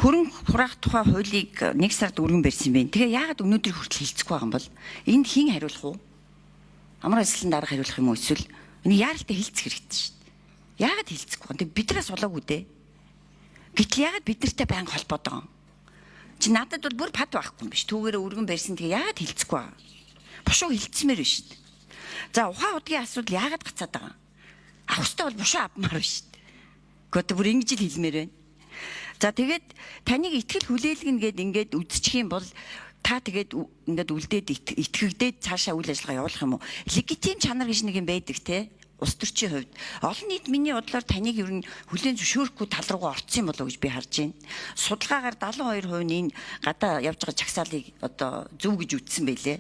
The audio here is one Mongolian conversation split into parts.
хөрөн хураах тухай хуулийг 1 сард өргөн барьсан юм байна. Тэгээ яагаад өнөөдөр хүртэл хилцэхгүй байгаа юм бол энд хэн хариулах уу? Амар ажлын дарга хариулах юм уу эсвэл энэ яаралтай хилцэх хэрэгтэй шүү дээ. Яагаад хилцэхгүй вэ? Бид нараас болоогүй дээ. Гэтэл яагаад бид нартай байнга холбоод байгаа юм? Чи надад бол бүр пад байхгүй юм биш. Түүгээрээ өргөн барьсан тэгээ яагаад хилцэхгүй байгаа? Бушуу хилцмээр байна шүү дээ. За ухаан удгийн асуудал яагаад гацаад байгаа юм? Авах ёстой бол бушуу авмаар байна шүү дээ. Гэхдээ бүр ингэж л хэлмээр байна. За тэгээд таныг итгэл хүлээлгэнэ гэд ингээд үзчих юм бол та тэгээд ингээд үлдээд итгэгдээд цаашаа үйл ажиллагаа явуулах юм уу? Легитим чанар гэж нэг юм байдаг те. Улс төрчийн хувьд олон нийт миний бодлоор таныг ер нь хүлээн зөвшөөрөхгүй тал руугаа орцсон юм болоо гэж би харж байна. Судалгаагаар 72% нь гадаа явж байгаа чагсаалыг одоо зөв гэж үзсэн байлээ.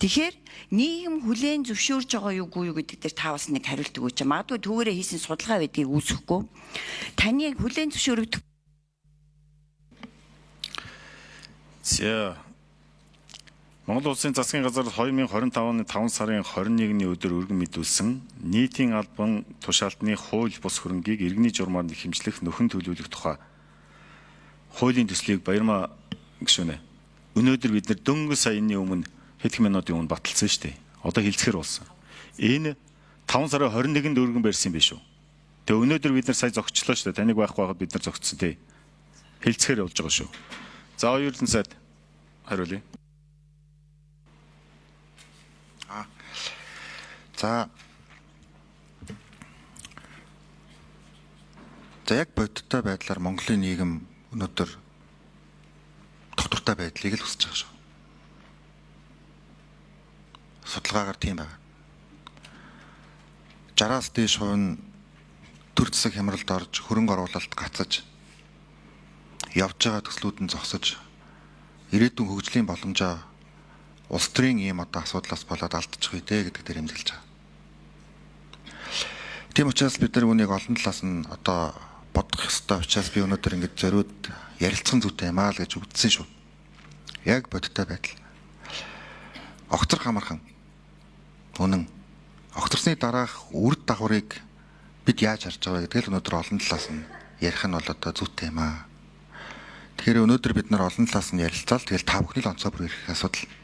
Тэгэхээр нийгэм хүлээн зөвшөөрж байгаа юугүй юу гэдэг дээр та бас нэг хариулт өгөөч. Магадгүй түүгээрээ хийсэн судалгаа байдгийг үүсэхгүй. Таныг хүлээн зөвшөөрөгдөх. За Монгол Улсын засгийн газар 2025 оны 5 сарын 21-ний өдөр өргөн мэдүүлсэн нийтийн албан тушаалтны хууль бус хөрөнгийг иргэний журмаар хэмжлэх нөхөн төлөвлөх тухай хуулийн төслийг Баярмаа гишүүнэ. Өнөөдөр бид нэр дөнгөж саяны өмнө хэд хэдэн минутын өмнө баталсан шүү дээ. Одоо хилцэхэр болсон. Энэ 5 сарын 21-нд өргөн барьсан юм биш үү? Тэгээ өнөөдөр бид нар сая зогчлоо шүү дээ. Таныг байхгүй байхад бид нар зогцсон тий. Хилцэхэр болж байгаа шүү. За оюутан сайд хариулъя. За яг бодиттой байдлаар Монголын нийгэм өнөөдөр доктортой байдлыг л хүсэж байгаа шүү. Судалгаагаар тийм байна. 60-аас дээш хувь нь төр засаг хямралд орж хөрөнгө оруулалт гацаж явж байгаа төслүүд нь зогсож ирээдүйн хөгжлийн боломжоо улс төрийн ийм одоо асуудлаас болоод алдчих үе дээ гэдэг дээр эмзэглэж байгаа. Тийм учраас бид нар үнийг олон талаас нь одоо бодох ёстой учраас би өнөөдөр ингэж зориуд ярилцсан зүйтэй юм аа л гэж үзсэн шүү. Яг бодиттой байдал. Огцрох амархан үнэн огцорсны дараах үр дагаврыг бид яаж харж байгаа гэдгийг л өнөөдөр олон талаас нь ярих нь бол одоо зүйтэй юм аа. Тэгэхээр өнөөдөр бид нар олон талаас нь ярилцаал тэгэл та бүхний л онцгой бүр ирэх асуудал.